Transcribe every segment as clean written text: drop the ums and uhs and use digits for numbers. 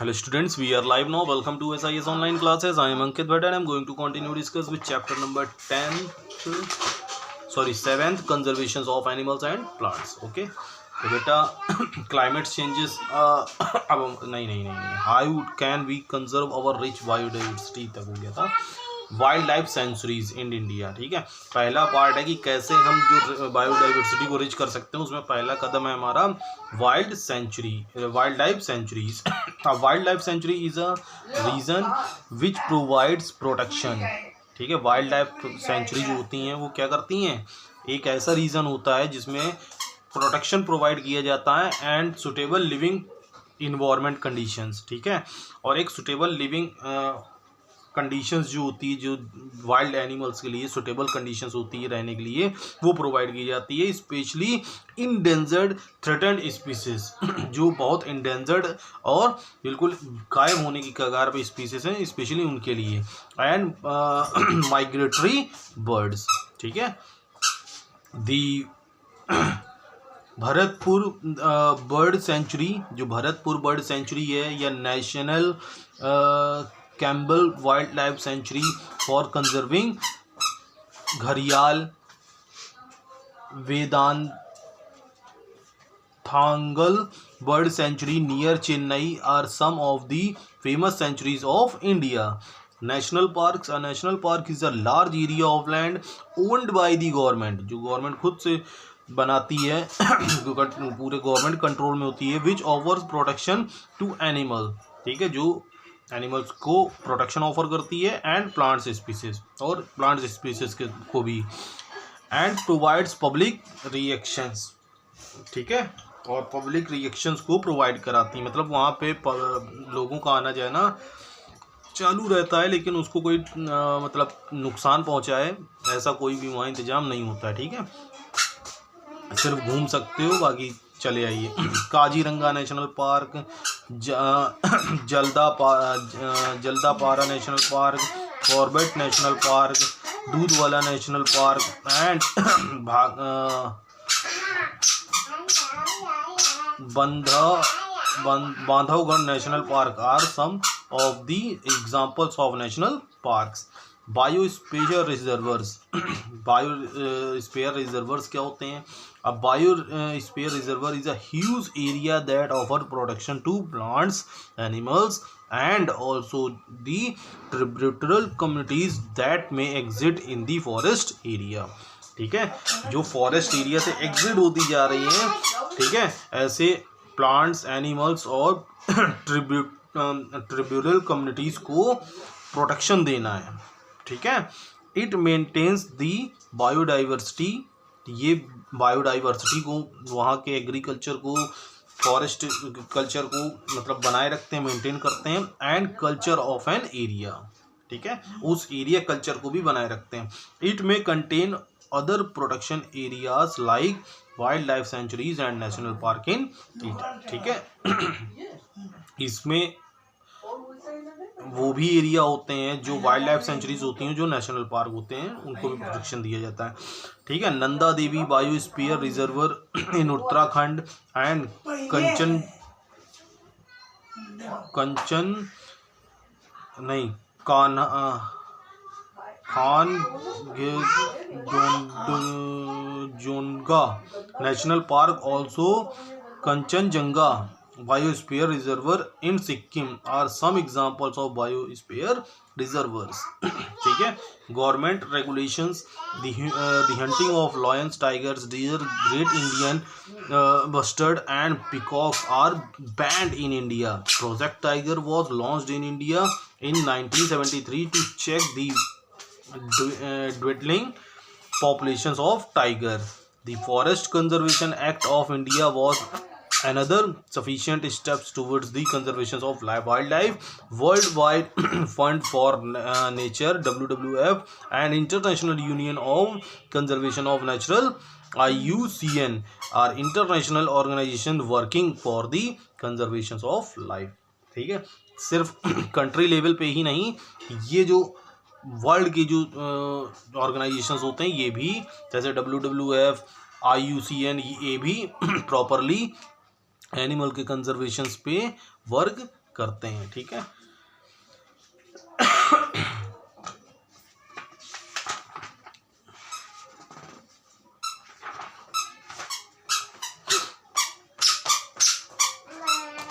Hello students, we are live now. Welcome to SIS online classes. I am Ankit Bhatt and I am going to continue discuss with chapter number 7th conservations of animals and plants. Okay, तो बेटा climate changes अब नहीं how can we conserve our rich biodiversity तक हो गया था wild life sanctuaries in India. ठीक है, पहला पार्ट है कि कैसे हम जो बायोडाइवर्सिटी को रिच कर सकते हैं, उसमें पहला कदम है हमारा wildlife sanctuaries. Wildlife sanctuary is a region which provides protection. ठीक है, वाइल्ड लाइफ सेंचुरी जो होती हैं वो क्या करती हैं, एक ऐसा रीजन होता है जिसमें प्रोटेक्शन प्रोवाइड किया जाता है and suitable living environment conditions. ठीक है, और एक सुटेबल लिविंग कंडीशंस जो होती है, जो वाइल्ड एनिमल्स के लिए सुटेबल कंडीशंस होती है रहने के लिए, वो प्रोवाइड की जाती है, स्पेशली इंडेंजर्ड थ्रेटेंड स्पीसीज जो बहुत इंडेंजर्ड और बिल्कुल गायब होने की कगार पे स्पीसीज हैं, स्पेशली उनके लिए, एंड माइग्रेटरी बर्ड्स। ठीक है, दी भरतपुर बर्ड सेंचुरी, जो भरतपुर बर्ड सेंचुरी है, या national Chambal wildlife sanctuary for conserving घड़ियाल Vedanthangal bird sanctuary near Chennai are some of the famous sanctuaries of India. National parks, a national park is a large area of land owned by the government, जो government खुद से बनाती है पूरे government control में होती है, which offers protection to animal. ठीक है, जो एनिमल्स को प्रोटेक्शन ऑफर करती है, एंड प्लांट्स स्पीसीज, और प्लांट्स स्पीसीज को भी, एंड प्रोवाइड्स पब्लिक रिएक्शंस। ठीक है, और पब्लिक रिएक्शंस को प्रोवाइड कराती है, मतलब वहाँ पे लोगों का आना जाना चालू रहता है, लेकिन उसको कोई मतलब नुकसान पहुँचाए ऐसा कोई भी वहाँ इंतजाम नहीं होता है। ठीक है, सिर्फ घूम सकते हो, बाकी चले आइए। Kaziranga national park, Jaldapara national park, Corbett national park, Dudhwa national park, and Bandhavgarh national park are some of the examples of national parks. Biosphere reserves, biosphere reserves क्या होते हैं? A biosphere reservoir is a huge area that offers protection to plants, animals, and also the tributary communities that may exist in the forest area. ठीक है, जो forest area से exit होती जा रही हैं, ठीक है, ऐसे प्लांट्स, एनिमल्स और ट्रिब्यूटरी कम्युनिटीज को प्रोटेक्शन देना है। ठीक है, इट मेंटेन्स दी बायोडाइवर्सिटी, ये बायोडाइवर्सिटी को, वहाँ के एग्रीकल्चर को, फॉरेस्ट कल्चर को मतलब बनाए रखते हैं, मेंटेन करते हैं, and culture of an area. ठीक है, उस एरिया कल्चर को भी बनाए रखते हैं। इट में contain other protection areas like wild life sanctuaries and national park in it. ठीक है, इसमें वो भी एरिया होते हैं जो वाइल्ड लाइफ सेंचुरीज होती हैं, जो नेशनल पार्क होते हैं, उनको भी प्रोटेक्शन दिया जाता है। ठीक है, Nanda Devi biosphere reserve in Uttarakhand, and Khangchendzonga national park, also Kanchenjunga biosphere reserve in Sikkim are some examples of biosphere reserves. ठीक है, government regulations, the hunting of lions, tigers, deer, great Indian bustard and peacock are banned in India. Project tiger was launched in India in 1973 to check the dwindling populations of tiger. The Forest Conservation Act of India was another sufficient steps towards the conservation of wildlife. Worldwide Fund for Nature (WWF) and International Union of Conservation of Nature (IUCN) are international organizations working for the conservation of life. ठीक है, सिर्फ country level पे ही नहीं, ये जो world के जो organisations होते हैं, ये भी जैसे WWF, IUCN, ये भी प्रॉपरली एनिमल के कंजर्वेशंस पे वर्क करते हैं, ठीक है।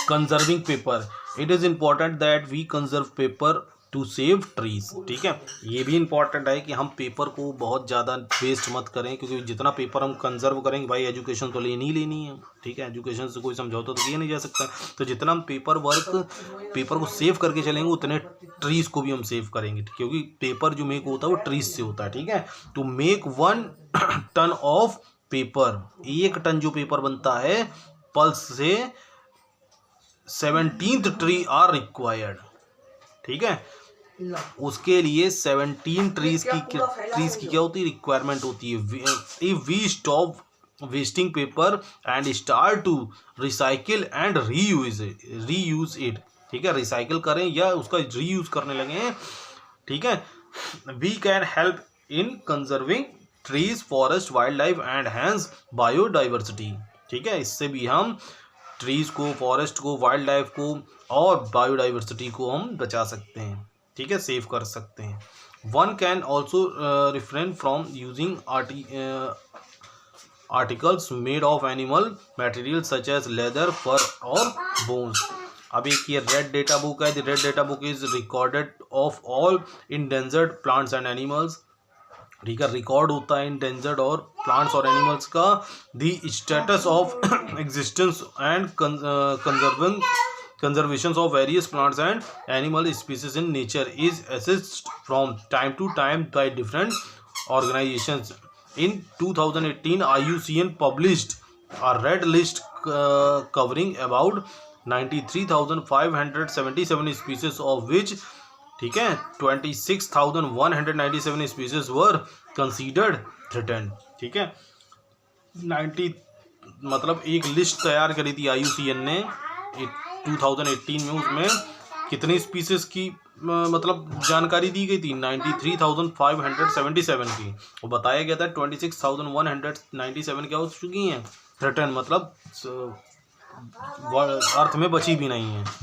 Conserving paper, it is important that we conserve paper to save trees, ठीक है। ये भी इम्पॉर्टेंट है कि हम पेपर को बहुत ज़्यादा वेस्ट मत करें, क्योंकि जितना पेपर हम कंजर्व करेंगे, भाई एजुकेशन तो लेनी ही लेनी है, ठीक है। एजुकेशन से कोई समझौता तो किया नहीं जा सकता। तो जितना हम पेपर को सेव करके चलेंगे, उतने ट्रीज़ को भी हम सेव करेंगे, क्योंकि पेपर जो मेक होता है वो ट्रीज से होता है, ठीक है। To make 1 ton of paper, 1 ton जो पेपर बनता है पल्स से 17th ट्री आर रिक्वायर्ड, ठीक है। उसके लिए 17 ट्रीज की क्या होती है, रिक्वायरमेंट होती है। If we stop wasting paper and start to recycle and reuse it, ठीक है, रिसाइकिल करें या उसका रीयूज करने लगे, ठीक है। We can help in conserving trees, forest, wildlife and hence biodiversity, ठीक है। इससे भी हम ट्रीज को, फॉरेस्ट को, वाइल्ड लाइफ को और बायोडाइवर्सिटी को हम बचा सकते हैं, ठीक है, सेव कर सकते हैं। One can also refrain from using articles made of animal material such as leather, fur और बोन्स। अब एक ये रेड डेटा बुक है। The red data book is recorded of all endangered plants and animals, ठीक है। Record होता है endangered और प्लांट्स और एनिमल्स का the status of existence and conservation of various plants and animal species in nature is assessed from time to time by different organizations. In 2018, IUCN published a red list covering about 93,577 species, of which, ठीक है, 26,197 species were considered threatened, ठीक है। 90 मतलब एक list तैयार करी थी IUCN ने 2018 में। उसमें कितनी स्पीसीज की मतलब जानकारी दी गई थी, 93,577 की। और बताया गया था 26,197 क्या हो चुकी हैं, थ्रेटन, मतलब अर्थ में बची भी नहीं है।